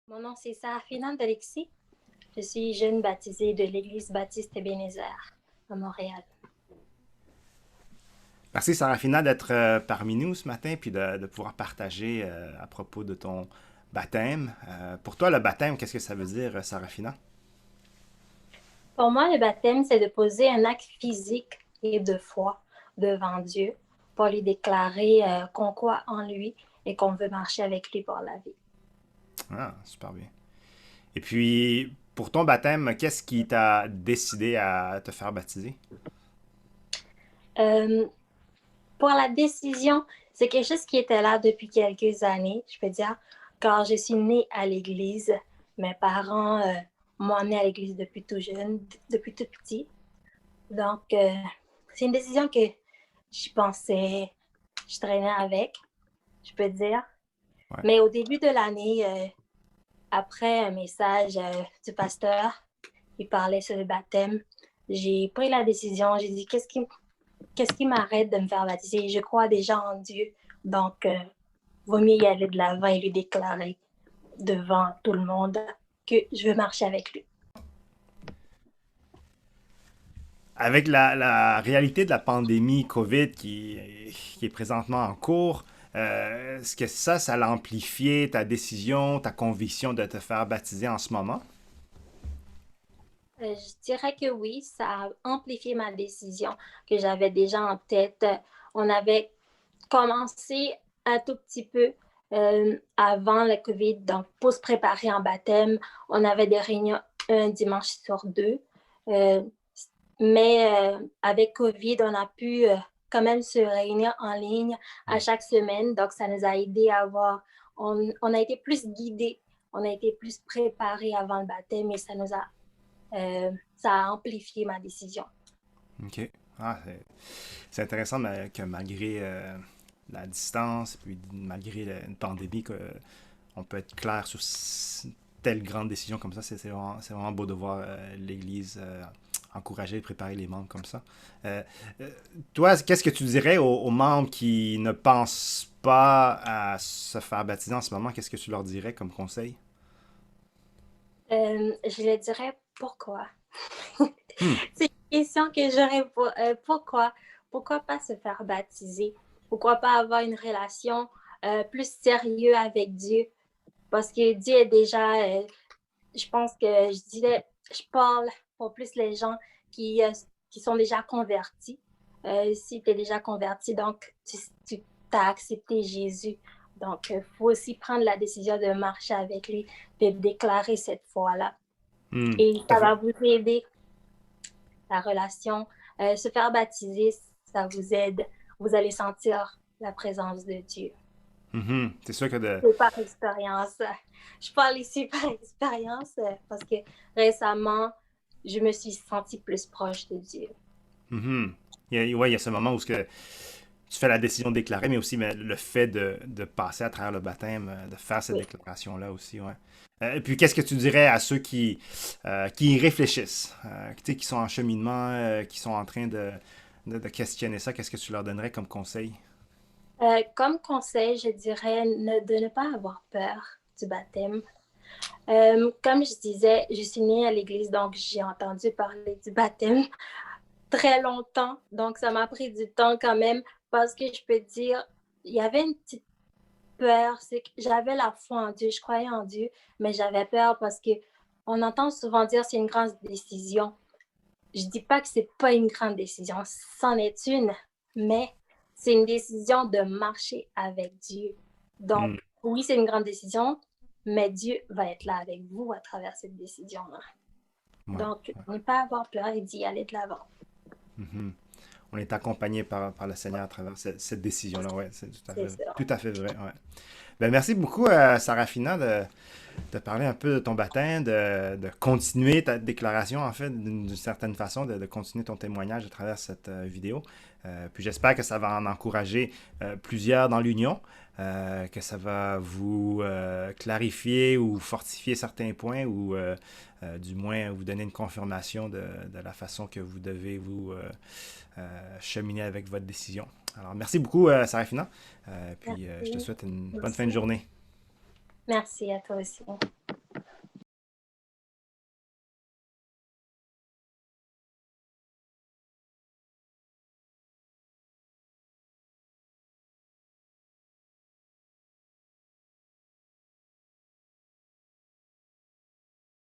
Mon nom, c'est Sarafina Alexis. Je suis jeune baptisée de l'Église baptiste Ebenezer à Montréal. Merci Sarafina d'être parmi nous ce matin puis de pouvoir partager à propos de ton baptême. Pour toi, le baptême, qu'est-ce que ça veut dire, Sarafina? Pour moi, le baptême, c'est de poser un acte physique et de foi devant Dieu pour lui déclarer qu'on croit en lui et qu'on veut marcher avec lui pour la vie. Ah, super bien. Et puis, pour ton baptême, qu'est-ce qui t'a décidé à te faire baptiser? Euh, pour la décision, c'est quelque chose qui était là depuis quelques années, je peux dire, quand je suis née à l'Église. Mes parents m'ont amenée à l'Église depuis tout jeune, depuis tout petit. Donc, c'est une décision que je pensais, je traînais avec, je peux dire. Ouais. Mais au début de l'année, après un message du pasteur, il parlait sur le baptême, j'ai pris la décision, j'ai dit, qu'est-ce qui m'arrête de me faire baptiser? Je crois déjà en Dieu, donc vaut mieux y aller de l'avant et lui déclarer devant tout le monde que je veux marcher avec lui. Avec la réalité de la pandémie COVID qui est présentement en cours, est-ce que ça l'a amplifié ta décision, ta conviction de te faire baptiser en ce moment? Je dirais que oui, ça a amplifié ma décision que j'avais déjà en tête. On avait commencé un tout petit peu avant le COVID, donc pour se préparer en baptême, on avait des réunions un dimanche sur deux. Euh, mais avec COVID, on a pu quand même se réunir en ligne à chaque semaine. Donc, ça nous a aidé à avoir, on a été plus guidés, on a été plus préparés avant le baptême et ça a amplifié ma décision. OK. Ah, c'est intéressant que malgré la distance, puis malgré une pandémie, on peut être clair sur telle grande décision comme ça. C'est vraiment beau de voir l'Église encourager et préparer les membres comme ça. Euh, euh, Toi, qu'est-ce que tu dirais aux membres qui ne pensent pas à se faire baptiser en ce moment? Qu'est-ce que tu leur dirais comme conseil? Je le dirais pourquoi. Hmm. C'est une question que j'aurais pourquoi? Pourquoi pas se faire baptiser? Pourquoi pas avoir une relation plus sérieuse avec Dieu? Parce que Dieu est déjà, je pense que je parle pour plus les gens qui sont déjà convertis. Si tu es déjà converti, donc tu as accepté Jésus. Donc, il faut aussi prendre la décision de marcher avec lui, de déclarer cette foi-là. Hmm. Et Tout à ça fait. va vous aider, la relation. Se faire baptiser, ça vous aide. Vous allez sentir la présence de Dieu. Mhm. C'est sûr que de, C'est par expérience. Je parle ici par expérience parce que récemment, je me suis sentie plus proche de Dieu. mhm. Ouais, il y a ce moment où tu fais la décision de déclarer, mais aussi le fait de passer à travers le baptême, de faire cette Oui. déclaration-là aussi, ouais. Et puis, qu'est-ce que tu dirais à ceux qui y réfléchissent, tu sais, qui sont en cheminement, qui sont en train de questionner ça? Qu'est-ce que tu leur donnerais comme conseil? Comme conseil, je dirais de ne pas avoir peur du baptême. Comme je disais, je suis née à l'église, donc j'ai entendu parler du baptême très longtemps. Donc, ça m'a pris du temps quand même parce que je peux dire, il y avait une petite peur, c'est que j'avais la foi en Dieu, je croyais en Dieu, mais j'avais peur parce que on entend souvent dire c'est une grande décision. Je dis pas que c'est pas une grande décision, c'en est une, mais c'est une décision de marcher avec Dieu. Donc, Hmm. oui, c'est une grande décision, mais Dieu va être là avec vous à travers cette décision-là. Ouais. Donc, ne pas avoir peur et d'y aller de l'avant. Mhm. On est accompagné par le Seigneur à travers cette décision-là, ouais, c'est C'est ça. tout à fait vrai, ouais. Ben, merci beaucoup, Sarafina, de parler un peu de ton baptême, de continuer ta déclaration, en fait, d'une certaine façon, de continuer ton témoignage à travers cette vidéo. Puis j'espère que ça va en encourager plusieurs dans l'union, que ça va vous clarifier ou fortifier certains points ou du moins vous donner une confirmation de la façon que vous devez vous cheminer avec votre décision. Alors, merci beaucoup, Sarafina. Puis, je te Merci. souhaite une bonne fin de Merci. journée. Merci à toi aussi.